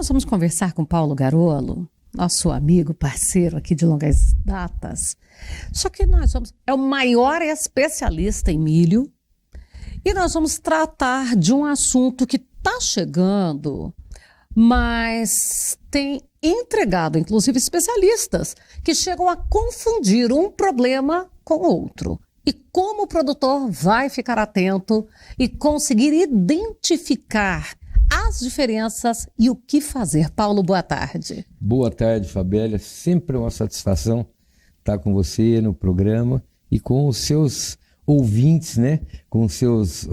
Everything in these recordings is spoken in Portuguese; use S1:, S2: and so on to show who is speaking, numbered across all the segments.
S1: nós vamos conversar com Paulo Garolo, nosso amigo, parceiro aqui de longas datas. Só que é o maior especialista em milho e nós vamos tratar de um assunto que está chegando, mas tem entregado, inclusive, especialistas que chegam a confundir um problema com outro. E como o produtor vai ficar atento e conseguir identificar as diferenças e o que fazer. Paulo, boa tarde.
S2: Boa tarde, Fabélia. Sempre uma satisfação estar com você no programa e com os seus ouvintes, né? Com os seus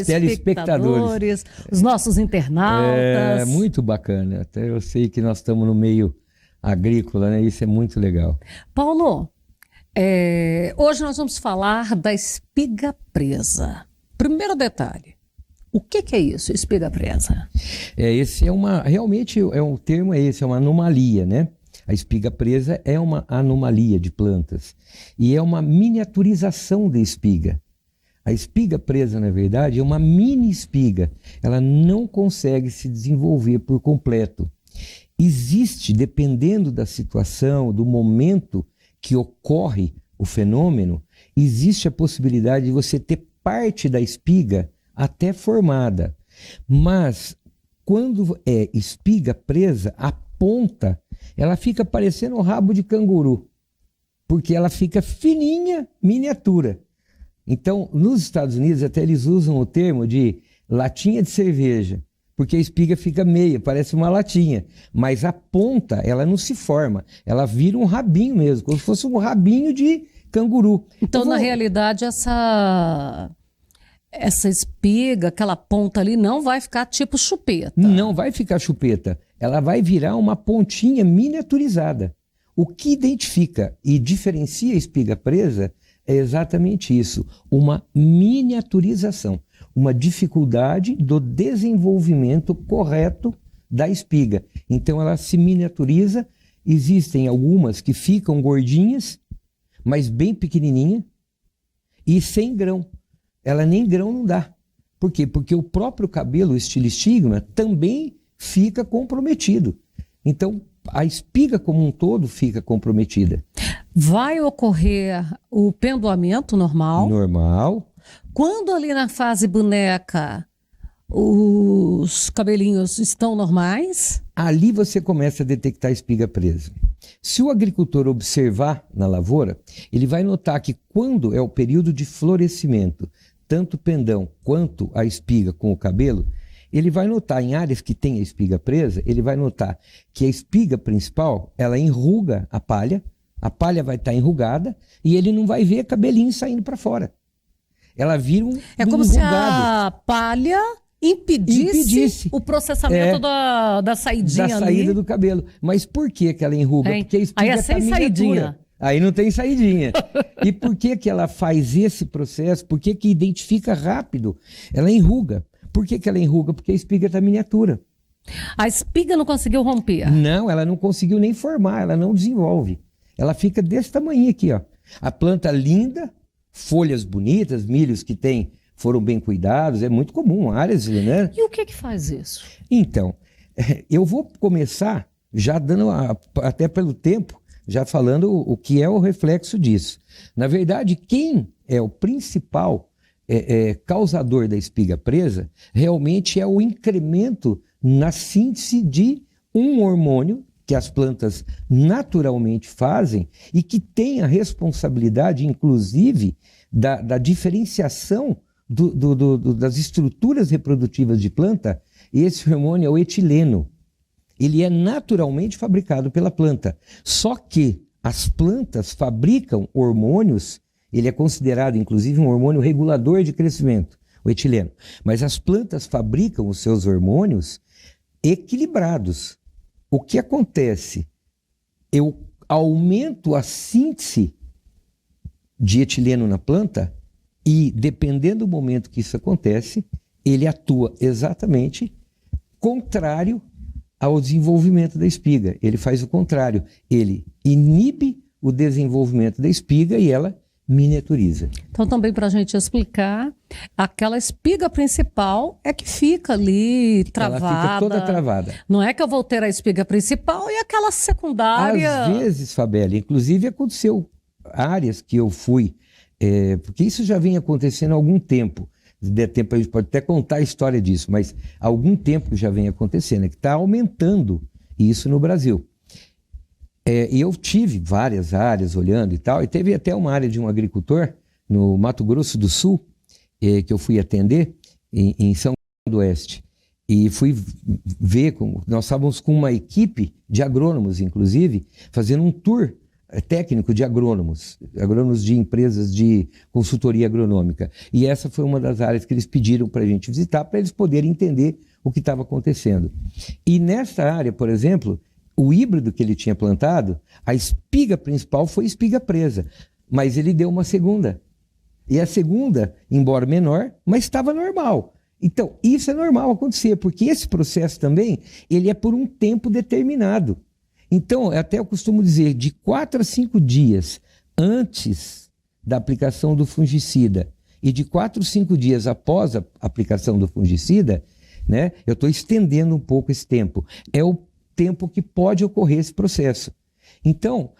S2: telespectadores.
S1: Os nossos internautas.
S2: É muito bacana. Até eu sei que nós estamos no meio agrícola, né? Isso é muito legal.
S1: Paulo, hoje nós vamos falar da espiga presa. Primeiro detalhe. O que é isso, espiga presa?
S2: Esse realmente o termo é esse, é uma anomalia, né? A espiga presa é uma anomalia de plantas e é uma miniaturização da espiga. A espiga presa, na verdade, é uma mini espiga. Ela não consegue se desenvolver por completo. Existe, dependendo da situação, do momento que ocorre o fenômeno, existe a possibilidade de você ter parte da espiga até formada, mas quando é espiga presa, a ponta, ela fica parecendo um rabo de canguru, porque ela fica fininha, miniatura. Então, nos Estados Unidos, até eles usam o termo de latinha de cerveja, porque a espiga fica meia, parece uma latinha, mas a ponta, ela não se forma, ela vira um rabinho mesmo, como se fosse um rabinho de canguru.
S1: Então, na realidade, essa espiga, aquela ponta ali, não vai ficar tipo chupeta.
S2: Não vai ficar chupeta. Ela vai virar uma pontinha miniaturizada. O que identifica e diferencia a espiga presa é exatamente isso, uma miniaturização, uma dificuldade do desenvolvimento correto da espiga. Então ela se miniaturiza, existem algumas que ficam gordinhas, mas bem pequenininha e sem grão. Ela nem grão não dá. Por quê? Porque o próprio cabelo, o estilistigma, também fica comprometido. Então, a espiga como um todo fica comprometida.
S1: Vai ocorrer o pendoamento normal?
S2: Normal.
S1: Quando ali na fase boneca, os cabelinhos estão normais?
S2: Ali você começa a detectar a espiga presa. Se o agricultor observar na lavoura, ele vai notar que quando é o período de florescimento, tanto o pendão quanto a espiga com o cabelo, ele vai notar em áreas que tem a espiga presa, ele vai notar que a espiga principal, ela enruga a palha vai estar enrugada e ele não vai ver cabelinho saindo para fora. Ela vira um
S1: como
S2: enrugado.
S1: Se a palha impedisse o processamento da saidinha
S2: da saída
S1: ali.
S2: Do cabelo. Mas por que ela enruga? Porque a espiga está miniatura. Aí não tem saidinha. E por que ela faz esse processo? Por que identifica rápido? Ela enruga. Por que ela enruga? Porque a espiga está miniatura.
S1: A espiga não conseguiu romper?
S2: Não, ela não conseguiu nem formar, ela não desenvolve. Ela fica desse tamanho aqui, ó. A planta linda, folhas bonitas, milhos que foram bem cuidados, é muito comum, áreas, né?
S1: E o que faz isso?
S2: Então, eu vou começar já dando, até pelo tempo, já falando o que é o reflexo disso. Na verdade, quem é o principal causador da espiga presa realmente é o incremento na síntese de um hormônio que as plantas naturalmente fazem e que tem a responsabilidade, inclusive, da diferenciação das estruturas reprodutivas de planta. Esse hormônio é o etileno. Ele é naturalmente fabricado pela planta. Só que as plantas fabricam hormônios, ele é considerado inclusive um hormônio regulador de crescimento, o etileno. Mas as plantas fabricam os seus hormônios equilibrados. O que acontece? Eu aumento a síntese de etileno na planta e, dependendo do momento que isso acontece, ele atua exatamente contrário ao desenvolvimento da espiga. Ele faz o contrário. Ele inibe o desenvolvimento da espiga e ela miniaturiza.
S1: Então, também para a gente explicar, aquela espiga principal é que fica ali travada.
S2: Ela fica toda travada.
S1: Não é que eu vou ter a espiga principal e aquela secundária.
S2: Às vezes, Fabeli, inclusive aconteceu áreas que eu fui, porque isso já vem acontecendo há algum tempo. Se der tempo, a gente pode até contar a história disso, mas há algum tempo já vem acontecendo, que está aumentando isso no Brasil. E eu tive várias áreas olhando e tal, e teve até uma área de um agricultor no Mato Grosso do Sul, que eu fui atender em São Paulo do Oeste. E fui ver, nós estávamos com uma equipe de agrônomos, inclusive, fazendo um tour técnico de agrônomos de empresas de consultoria agronômica. E essa foi uma das áreas que eles pediram para a gente visitar, para eles poderem entender o que estava acontecendo. E nessa área, por exemplo, o híbrido que ele tinha plantado, a espiga principal foi espiga presa, mas ele deu uma segunda. E a segunda, embora menor, mas estava normal. Então, isso é normal acontecer, porque esse processo também, ele é por um tempo determinado. Então, até eu costumo dizer, de 4 a 5 dias antes da aplicação do fungicida e de 4 a 5 dias após a aplicação do fungicida, né, eu estou estendendo um pouco esse tempo. É o tempo que pode ocorrer esse processo. Então,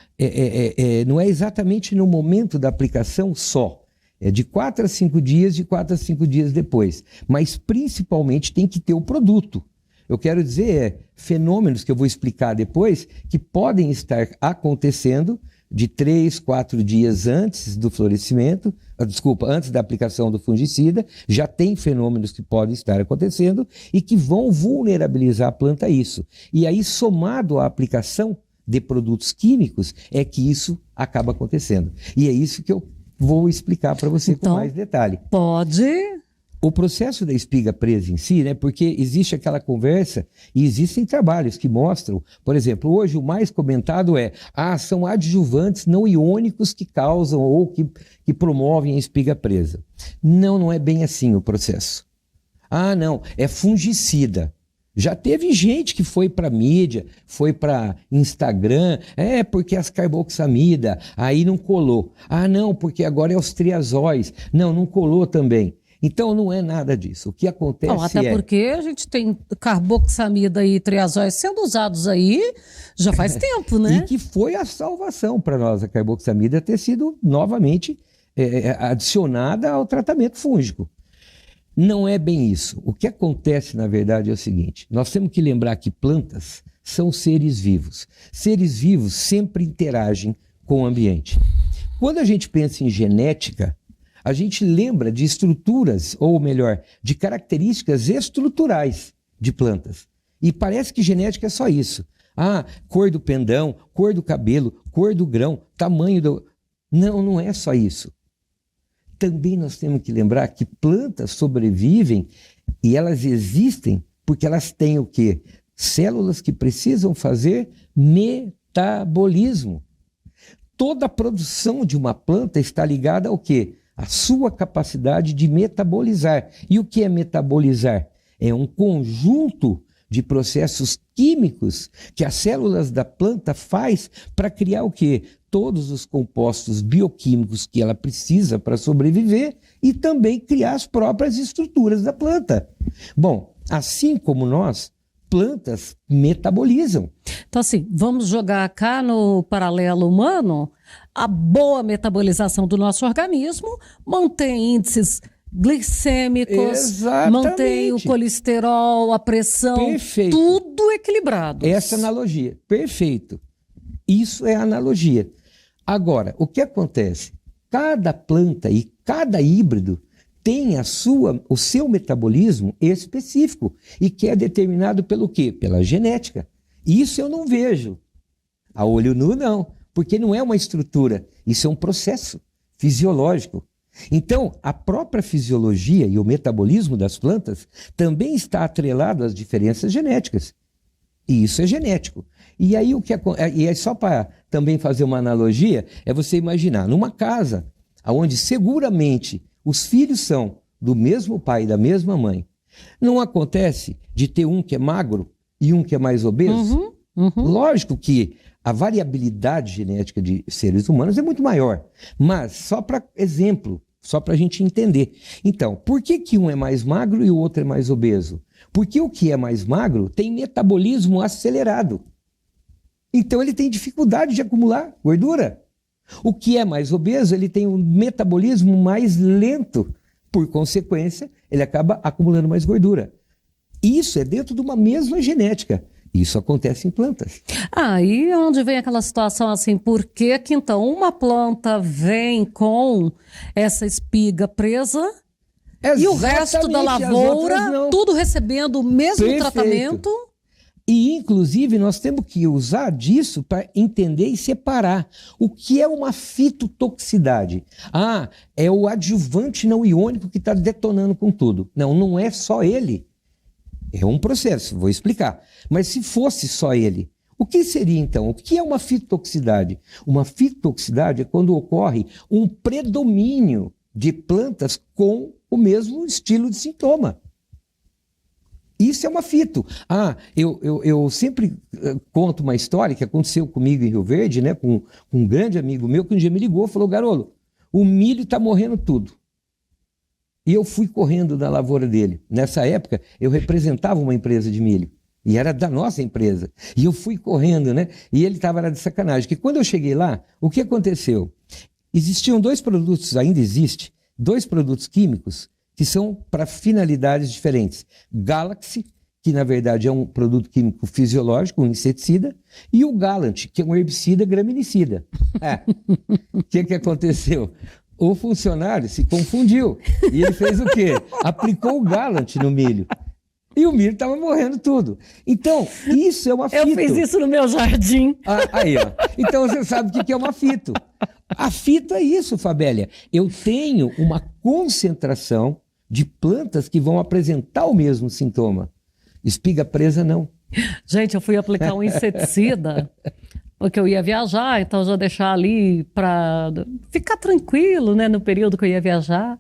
S2: não é exatamente no momento da aplicação só. É de 4 a 5 dias, de 4 a 5 dias depois. Mas, principalmente, tem que ter o produto. Eu quero dizer, fenômenos que eu vou explicar depois, que podem estar acontecendo de 3, 4 dias antes do florescimento, antes da aplicação do fungicida, já tem fenômenos que podem estar acontecendo e que vão vulnerabilizar a planta a isso. E aí, somado à aplicação de produtos químicos, é que isso acaba acontecendo. E é isso que eu vou explicar para você com mais detalhe.
S1: Pode.
S2: O processo da espiga presa em si, né, porque existe aquela conversa e existem trabalhos que mostram, por exemplo, hoje o mais comentado são adjuvantes não iônicos que causam ou que promovem a espiga presa. Não é bem assim o processo. Não, é fungicida. Já teve gente que foi para mídia, foi para Instagram, porque as carboxamida, aí não colou. Não, porque agora é os triazóis. Não colou também. Então não é nada disso. O que acontece
S1: até porque a gente tem carboxamida e triazóis sendo usados aí já faz tempo, né?
S2: E que foi a salvação para nós, a carboxamida ter sido novamente adicionada ao tratamento fúngico. Não é bem isso. O que acontece, na verdade, é o seguinte. Nós temos que lembrar que plantas são seres vivos. Seres vivos sempre interagem com o ambiente. Quando a gente pensa em genética, a gente lembra de estruturas, ou melhor, de características estruturais de plantas. E parece que genética é só isso. Cor do pendão, cor do cabelo, cor do grão, tamanho do... Não é só isso. Também nós temos que lembrar que plantas sobrevivem e elas existem porque elas têm o quê? Células que precisam fazer metabolismo. Toda a produção de uma planta está ligada ao quê? A sua capacidade de metabolizar. E o que é metabolizar? É um conjunto de processos químicos que as células da planta faz para criar o quê? Todos os compostos bioquímicos que ela precisa para sobreviver e também criar as próprias estruturas da planta. Bom, assim como nós, plantas metabolizam.
S1: Então, assim, vamos jogar cá no paralelo humano, a boa metabolização do nosso organismo mantém índices glicêmicos,
S2: exatamente,
S1: mantém o colesterol, a pressão,
S2: perfeito,
S1: tudo equilibrado.
S2: Essa analogia, perfeito. Isso é analogia. Agora, o que acontece? Cada planta e cada híbrido tem o seu metabolismo específico e que é determinado pelo quê? Pela genética. Isso eu não vejo. A olho nu, não. Porque não é uma estrutura. Isso é um processo fisiológico. Então, a própria fisiologia e o metabolismo das plantas também está atrelado às diferenças genéticas. E isso é genético. E aí, só para também fazer uma analogia, é você imaginar, numa casa onde seguramente os filhos são do mesmo pai e da mesma mãe, não acontece de ter um que é magro e um que é mais obeso?
S1: Uhum.
S2: Lógico que a variabilidade genética de seres humanos é muito maior, mas só para exemplo, só para a gente entender. Então, por que que um é mais magro e o outro é mais obeso? Porque o que é mais magro tem metabolismo acelerado. Então ele tem dificuldade de acumular gordura. O que é mais obeso, ele tem um metabolismo mais lento. Por consequência, ele acaba acumulando mais gordura. Isso é dentro de uma mesma genética. Isso acontece em plantas.
S1: Aí é onde vem aquela situação assim, por que que então uma planta vem com essa espiga presa e o resto da lavoura, tudo recebendo o mesmo tratamento?
S2: E, inclusive, nós temos que usar disso para entender e separar o que é uma fitotoxicidade. Ah, é o adjuvante não iônico que está detonando com tudo. Não, não é só ele. É um processo, vou explicar. Mas se fosse só ele, o que seria então? O que é uma fitotoxicidade? Uma fitotoxicidade é quando ocorre um predomínio de plantas com o mesmo estilo de sintoma. Isso é uma fito. Eu sempre conto uma história que aconteceu comigo em Rio Verde, né, com um grande amigo meu que um dia me ligou e falou: Garolo, o milho está morrendo tudo. E eu fui correndo na lavoura dele. Nessa época, eu representava uma empresa de milho. E era da nossa empresa. E eu fui correndo, né? E ele estava lá de sacanagem. Porque quando eu cheguei lá, o que aconteceu? Existiam dois produtos, ainda existe, dois produtos químicos que são para finalidades diferentes. Galaxy, que na verdade é um produto químico fisiológico, um inseticida, e o Galant, que é um herbicida graminicida. O que aconteceu? O funcionário se confundiu. E ele fez o quê? Aplicou o Galant no milho. E o milho estava morrendo tudo. Então, isso é uma fito.
S1: Eu fiz isso no meu jardim.
S2: Aí, ó. Então você sabe o que é uma fito. A fito é isso, Fabélia. Eu tenho uma concentração de plantas que vão apresentar o mesmo sintoma. Espiga presa, não.
S1: Gente, eu fui aplicar um inseticida, porque eu ia viajar, então já deixar ali para ficar tranquilo, né, no período que eu ia viajar.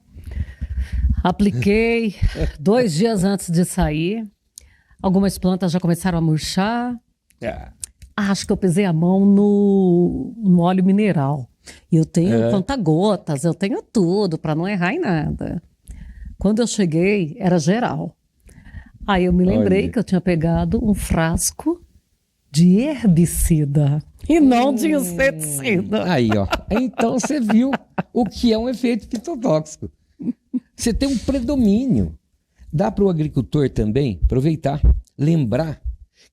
S1: Apliquei 2 dias antes de sair. Algumas plantas já começaram a murchar. Acho que eu pisei a mão no óleo mineral. E eu tenho conta-gotas, eu tenho tudo para não errar em nada. Quando eu cheguei, era geral. Aí eu me lembrei que eu tinha pegado um frasco de herbicida e não de inseticida.
S2: Aí, ó. Então você viu o que é um efeito fitotóxico. Você tem um predomínio. Dá para o agricultor também aproveitar, lembrar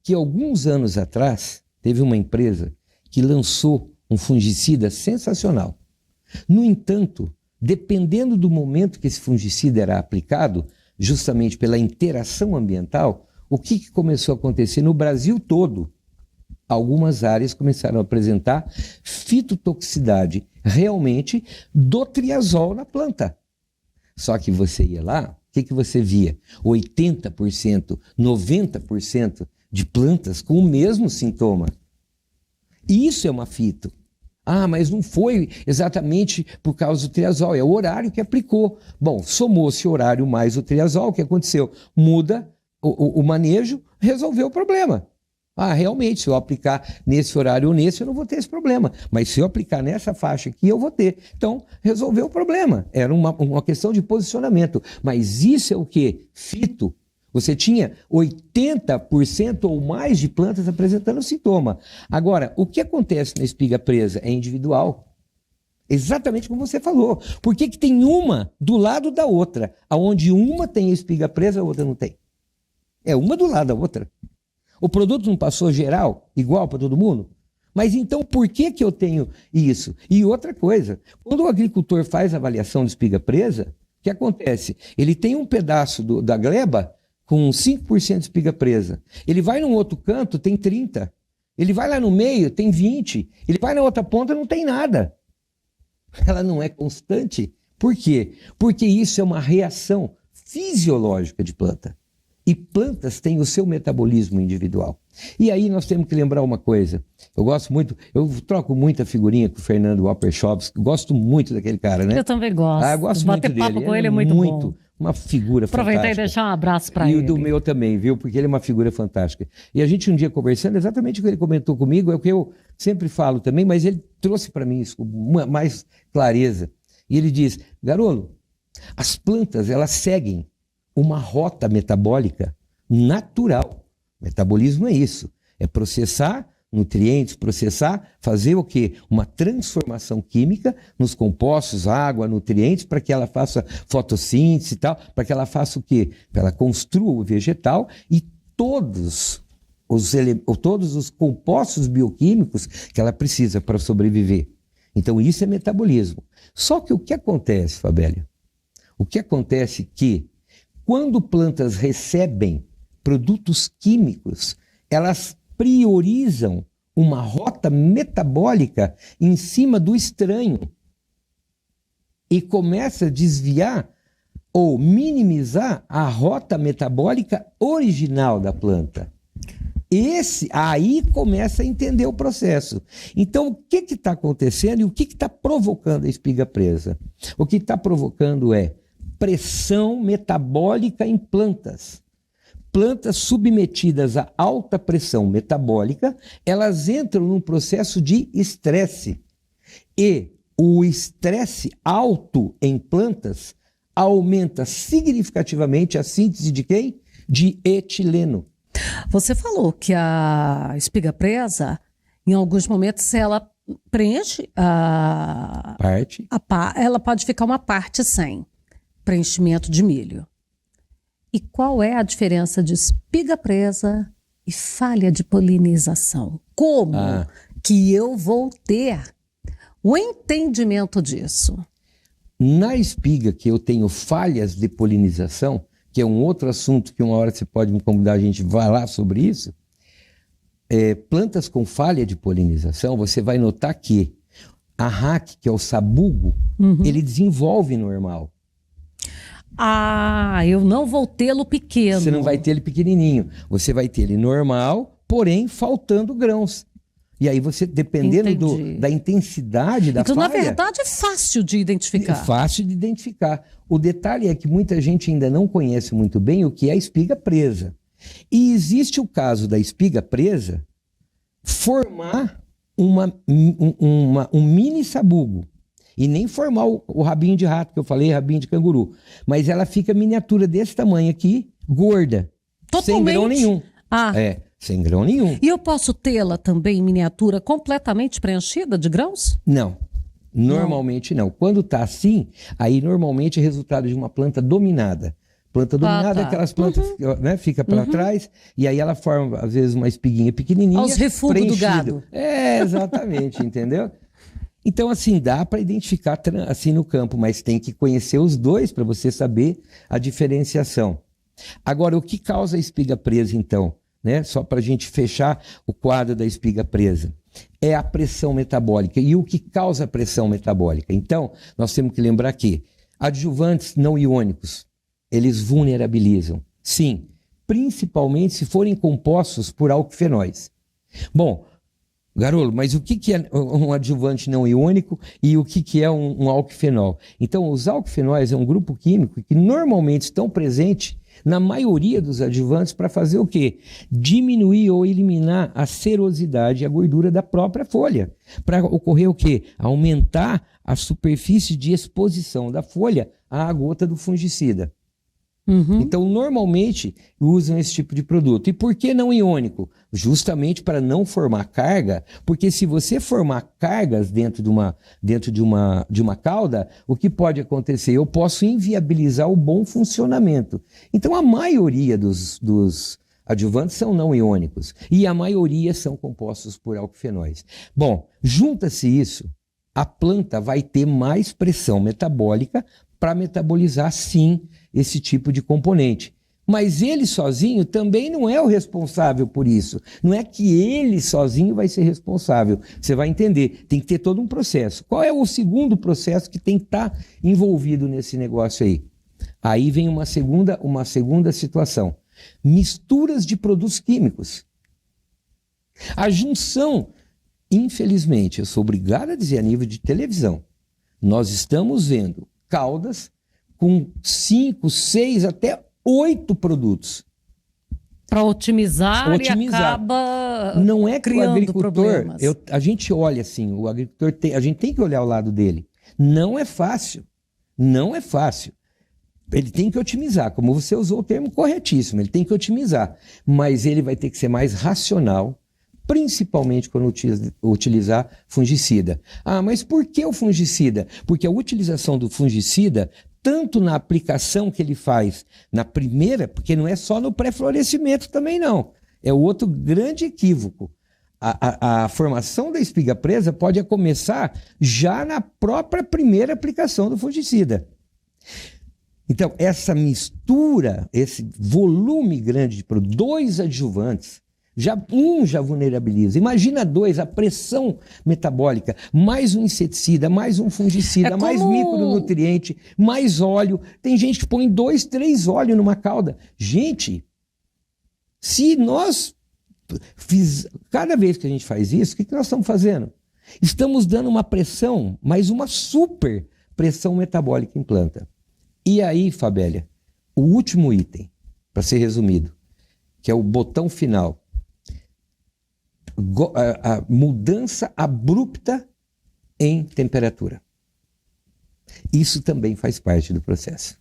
S2: que alguns anos atrás teve uma empresa que lançou um fungicida sensacional. No entanto, dependendo do momento que esse fungicida era aplicado, justamente pela interação ambiental, o que começou a acontecer no Brasil todo? Algumas áreas começaram a apresentar fitotoxicidade realmente do triazol na planta. Só que você ia lá, o que você via? 80%, 90% de plantas com o mesmo sintoma. Isso é uma fito. Mas não foi exatamente por causa do triazol, é o horário que aplicou. Bom, somou-se o horário mais o triazol, o que aconteceu? Muda o manejo, resolveu o problema. Realmente, se eu aplicar nesse horário ou nesse, eu não vou ter esse problema. Mas se eu aplicar nessa faixa aqui, eu vou ter. Então, resolveu o problema. Era uma questão de posicionamento. Mas isso é o quê? Fito. Você tinha 80% ou mais de plantas apresentando sintoma. Agora, o que acontece na espiga presa é individual. Exatamente como você falou. Por que tem uma do lado da outra? Onde uma tem a espiga presa, a outra não tem. É uma do lado da outra. O produto não passou geral, igual para todo mundo? Mas então por que eu tenho isso? E outra coisa, quando o agricultor faz a avaliação de espiga presa, o que acontece? Ele tem um pedaço da gleba com 5% de espiga presa. Ele vai num outro canto, tem 30%. Ele vai lá no meio, tem 20%. Ele vai na outra ponta, não tem nada. Ela não é constante. Por quê? Porque isso é uma reação fisiológica de planta. E plantas têm o seu metabolismo individual. E aí nós temos que lembrar uma coisa. Eu troco muita figurinha com o Fernando Wapperschopps, gosto muito daquele cara, né?
S1: Eu também gosto.
S2: Eu gosto muito dele.
S1: Bater papo com ele é muito bom.
S2: uma figura
S1: Aproveitar
S2: fantástica.
S1: e deixar um abraço para
S2: E
S1: ele.
S2: o do meu também, viu? Porque ele é uma figura fantástica. E a gente um dia conversando, exatamente o que ele comentou comigo, é o que eu sempre falo também, mas ele trouxe para mim isso com mais clareza. E ele diz, Garolo, as plantas, elas seguem uma rota metabólica natural. Metabolismo é isso, é processar nutrientes, fazer o quê? Uma transformação química nos compostos, água, nutrientes, para que ela faça fotossíntese e tal, para que ela faça o quê? Para ela construa o vegetal e todos os compostos bioquímicos que ela precisa para sobreviver. Então isso é metabolismo. Só que o que acontece, Fabélia? O que acontece é que quando plantas recebem produtos químicos, elas priorizam uma rota metabólica em cima do estranho e começa a desviar ou minimizar a rota metabólica original da planta. Aí começa a entender o processo. Então, o que está acontecendo e o que está provocando a espiga presa? O que está provocando é pressão metabólica em plantas. Plantas submetidas a alta pressão metabólica, elas entram num processo de estresse. E o estresse alto em plantas aumenta significativamente a síntese de quem? De etileno.
S1: Você falou que a espiga presa, em alguns momentos, ela preenche ela pode ficar uma parte sem preenchimento de milho. E qual é a diferença de espiga presa e falha de polinização? Como que eu vou ter o entendimento disso?
S2: Na espiga, que eu tenho falhas de polinização, que é um outro assunto que uma hora você pode me convidar, a gente vai lá sobre isso, plantas com falha de polinização, você vai notar que a raque, que é o sabugo, ele desenvolve normal.
S1: Eu não vou tê-lo pequeno.
S2: Você não vai ter ele pequenininho. Você vai ter ele normal, porém faltando grãos. E aí você, dependendo da intensidade da falha...
S1: Então, na verdade, é fácil de identificar.
S2: É fácil de identificar. O detalhe é que muita gente ainda não conhece muito bem o que é a espiga presa. E existe o caso da espiga presa formar um mini sabugo. E nem formar o rabinho de rato, que eu falei, rabinho de canguru. Mas ela fica miniatura desse tamanho aqui, gorda.
S1: Totalmente.
S2: Sem grão nenhum. Sem grão nenhum.
S1: E eu posso tê-la também em miniatura completamente preenchida de grãos?
S2: Não. Normalmente não. Quando está assim, aí normalmente é resultado de uma planta dominada. Planta dominada é aquelas plantas que fica para trás e aí ela forma, às vezes, uma espiguinha pequenininha.
S1: Aos refugos do gado.
S2: Exatamente, entendeu? Então, assim, dá para identificar assim no campo, mas tem que conhecer os dois para você saber a diferenciação. Agora, o que causa a espiga presa, então? Só para a gente fechar o quadro da espiga presa. É a pressão metabólica. E o que causa a pressão metabólica? Então, nós temos que lembrar que adjuvantes não iônicos, eles vulnerabilizam. Sim, principalmente se forem compostos por alquifenóis. Bom, Garolo, mas o que é um adjuvante não iônico e o que é um alquifenol? Então, os alquifenóis é um grupo químico que normalmente estão presentes na maioria dos adjuvantes para fazer o quê? Diminuir ou eliminar a serosidade e a gordura da própria folha. Para ocorrer o quê? Aumentar a superfície de exposição da folha à gota do fungicida. Então, normalmente, usam esse tipo de produto. E por que não iônico? Justamente para não formar carga, porque se você formar cargas dentro de uma cauda, o que pode acontecer? Eu posso inviabilizar o bom funcionamento. Então, a maioria dos adjuvantes são não iônicos e a maioria são compostos por alquifenóis. Bom, junta-se isso, a planta vai ter mais pressão metabólica para metabolizar, sim, esse tipo de componente. Mas ele sozinho também não é o responsável por isso. Não é que ele sozinho vai ser responsável. Você vai entender, tem que ter todo um processo. Qual é o segundo processo que tem que estar envolvido nesse negócio aí? Aí vem uma segunda situação. Misturas de produtos químicos. A junção, infelizmente, eu sou obrigado a dizer a nível de televisão, nós estamos vendo caudas com 5, 6, até 8 produtos.
S1: Para otimizar e acaba
S2: não é que
S1: criando
S2: o agricultor,
S1: problemas.
S2: a gente olha assim, o agricultor a gente tem que olhar o lado dele. Não é fácil. Não é fácil. Ele tem que otimizar, como você usou o termo corretíssimo, ele tem que otimizar. Mas ele vai ter que ser mais racional, principalmente quando utilizar fungicida. Ah, mas por que o fungicida? Porque a utilização do fungicida, tanto na aplicação que ele faz na primeira, porque não é só no pré-florescimento também não, é outro grande equívoco. A formação da espiga presa pode começar já na própria primeira aplicação do fungicida. Então, essa mistura, esse volume grande de produtos, 2 adjuvantes, já vulnerabiliza. Imagina 2, a pressão metabólica, mais um inseticida, mais um fungicida, mais micronutriente, mais óleo. Tem gente que põe 2, 3 óleos numa cauda. Gente, se nós cada vez que a gente faz isso, o que nós estamos fazendo? Estamos dando uma pressão, mas uma super pressão metabólica em planta. E aí, Fabélia, o último item, para ser resumido, que é o botão final, a mudança abrupta em temperatura. Isso também faz parte do processo.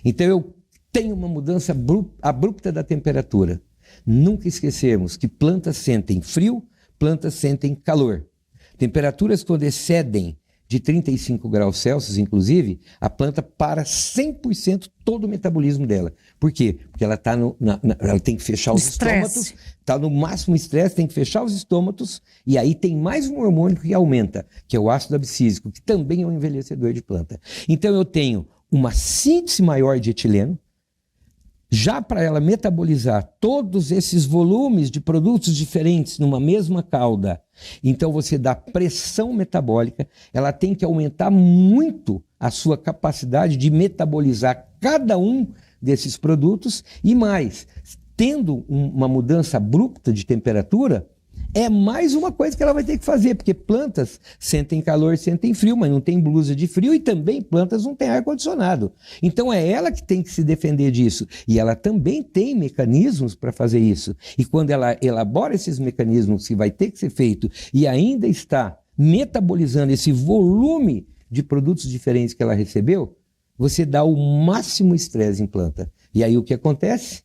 S2: Então eu tenho uma mudança abrupta da temperatura. Nunca esquecermos que plantas sentem frio, plantas sentem calor. Temperaturas quando excedem de 35 graus Celsius, inclusive, a planta para 100% todo o metabolismo dela. Por quê? Porque ela ela tem que fechar os estômatos, está no máximo estresse, tem que fechar os estômatos, e aí tem mais um hormônio que aumenta, que é o ácido abscísico, que também é um envelhecedor de planta. Então eu tenho uma síntese maior de etileno, já para ela metabolizar todos esses volumes de produtos diferentes numa mesma cauda, então você dá pressão metabólica, ela tem que aumentar muito a sua capacidade de metabolizar cada um desses produtos e mais, tendo uma mudança abrupta de temperatura, é mais uma coisa que ela vai ter que fazer, porque plantas sentem calor, sentem frio, mas não tem blusa de frio e também plantas não têm ar-condicionado. Então é ela que tem que se defender disso. E ela também tem mecanismos para fazer isso. E quando ela elabora esses mecanismos que vai ter que ser feito e ainda está metabolizando esse volume de produtos diferentes que ela recebeu, você dá o máximo estresse em planta. E aí o que acontece?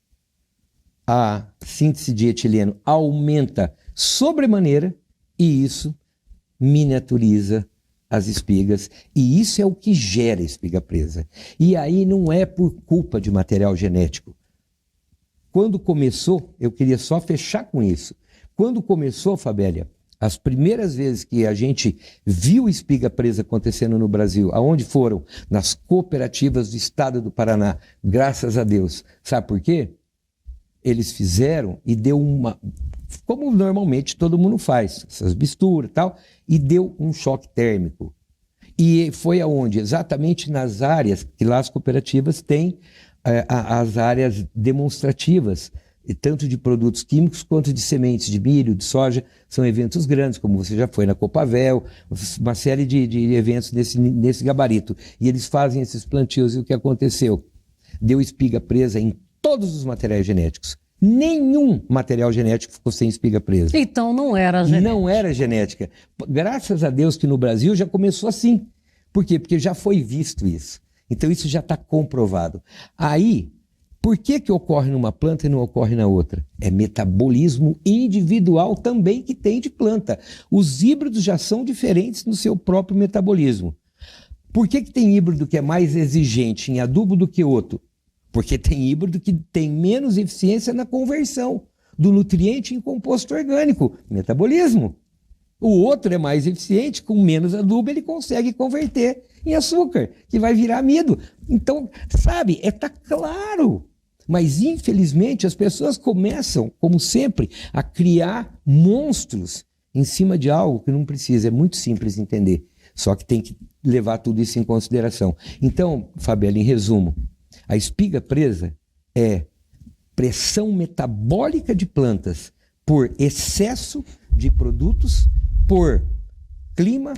S2: A síntese de etileno aumenta sobremaneira e isso miniaturiza as espigas e isso é o que gera espiga presa. E aí não é por culpa de material genético. Quando começou, eu queria só fechar com isso. Quando começou, Fabélia, as primeiras vezes que a gente viu espiga presa acontecendo no Brasil, aonde foram? Nas cooperativas do estado do Paraná, graças a Deus. Sabe por quê? Eles fizeram e deu como normalmente todo mundo faz, essas misturas e tal, e deu um choque térmico. E foi aonde? Exatamente nas áreas que lá as cooperativas têm as áreas demonstrativas, tanto de produtos químicos quanto de sementes de milho, de soja, são eventos grandes, como você já foi na Copavel, uma série de eventos nesse gabarito. E eles fazem esses plantios e o que aconteceu? Deu espiga presa em todos os materiais genéticos. Nenhum material genético ficou sem espiga presa.
S1: Então não era genética.
S2: Não era genética. Graças a Deus que no Brasil já começou assim. Por quê? Porque já foi visto isso. Então isso já está comprovado. Aí, por que ocorre numa planta e não ocorre na outra? É metabolismo individual também que tem de planta. Os híbridos já são diferentes no seu próprio metabolismo. Por que tem híbrido que é mais exigente em adubo do que outro? Porque tem híbrido que tem menos eficiência na conversão do nutriente em composto orgânico, metabolismo. O outro é mais eficiente, com menos adubo ele consegue converter em açúcar, que vai virar amido. Então, sabe, tá claro. Mas, infelizmente, as pessoas começam, como sempre, a criar monstros em cima de algo que não precisa. É muito simples de entender. Só que tem que levar tudo isso em consideração. Então, Fabélia, em resumo, a espiga presa é pressão metabólica de plantas por excesso de produtos, por clima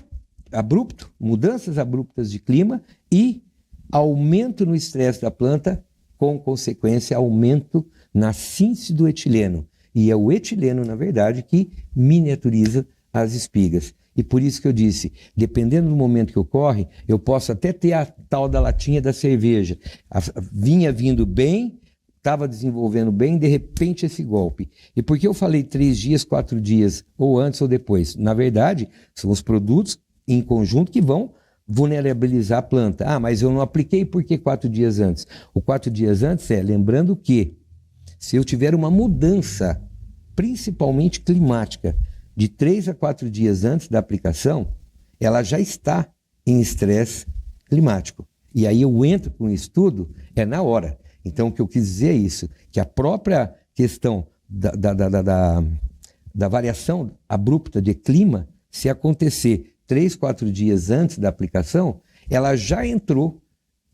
S2: abrupto, mudanças abruptas de clima e aumento no estresse da planta, com consequência, aumento na síntese do etileno. E é o etileno, na verdade, que miniaturiza as espigas. E por isso que eu disse, dependendo do momento que ocorre, eu posso até ter a tal da latinha da cerveja. Vinha vindo bem, estava desenvolvendo bem, de repente esse golpe. E por que eu falei 3 dias, 4 dias, ou antes ou depois? Na verdade, são os produtos em conjunto que vão vulnerabilizar a planta. Ah, mas eu não apliquei por que 4 dias antes? O 4 dias antes lembrando que se eu tiver uma mudança, principalmente climática, de 3 a 4 dias antes da aplicação, ela já está em estresse climático. E aí eu entro com um estudo, na hora. Então o que eu quis dizer é isso, que a própria questão da variação abrupta de clima, se acontecer 3, 4 dias antes da aplicação, ela já entrou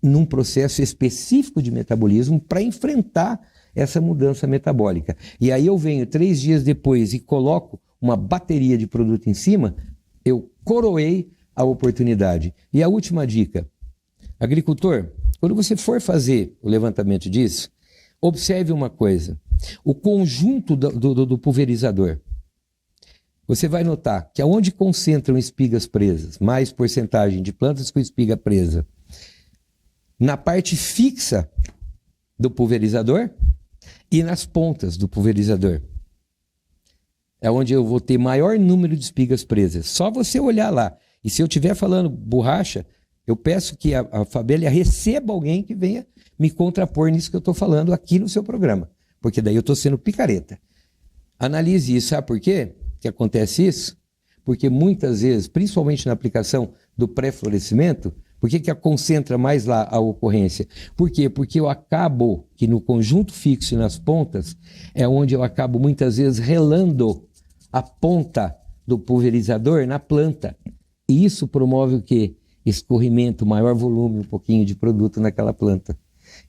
S2: num processo específico de metabolismo para enfrentar essa mudança metabólica. E aí eu venho 3 dias depois e coloco uma bateria de produto em cima, eu coroei a oportunidade. E a última dica, agricultor, quando você for fazer o levantamento disso, observe uma coisa, o conjunto do pulverizador. Você vai notar que aonde concentram espigas presas, mais porcentagem de plantas com espiga presa, na parte fixa do pulverizador e nas pontas do pulverizador. É onde eu vou ter maior número de espigas presas. Só você olhar lá. E se eu estiver falando borracha, eu peço que a Fabélia receba alguém que venha me contrapor nisso que eu estou falando aqui no seu programa. Porque daí eu estou sendo picareta. Analise isso. Sabe por quê que acontece isso? Porque muitas vezes, principalmente na aplicação do pré-florescimento, por que concentra mais lá a ocorrência? Por quê? Porque eu acabo, que no conjunto fixo e nas pontas, é onde eu acabo muitas vezes relando a ponta do pulverizador na planta. E isso promove o quê? Escorrimento, maior volume, um pouquinho de produto naquela planta.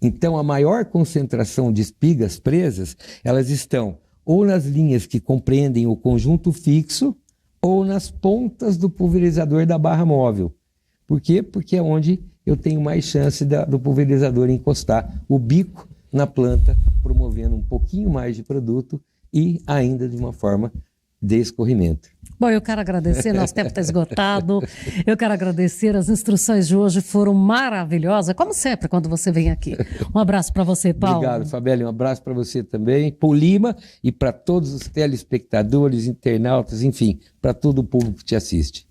S2: Então, a maior concentração de espigas presas, elas estão ou nas linhas que compreendem o conjunto fixo, ou nas pontas do pulverizador da barra móvel. Por quê? Porque é onde eu tenho mais chance do pulverizador encostar o bico na planta, promovendo um pouquinho mais de produto e ainda de uma forma de escorrimento.
S1: Bom, eu quero agradecer, nosso tempo está esgotado. Eu quero agradecer, as instruções de hoje foram maravilhosas, como sempre, quando você vem aqui. Um abraço para você, Paulo.
S2: Obrigado, Fabélia. Um abraço para você também, para o Lima e para todos os telespectadores, internautas, enfim, para todo o público que te assiste.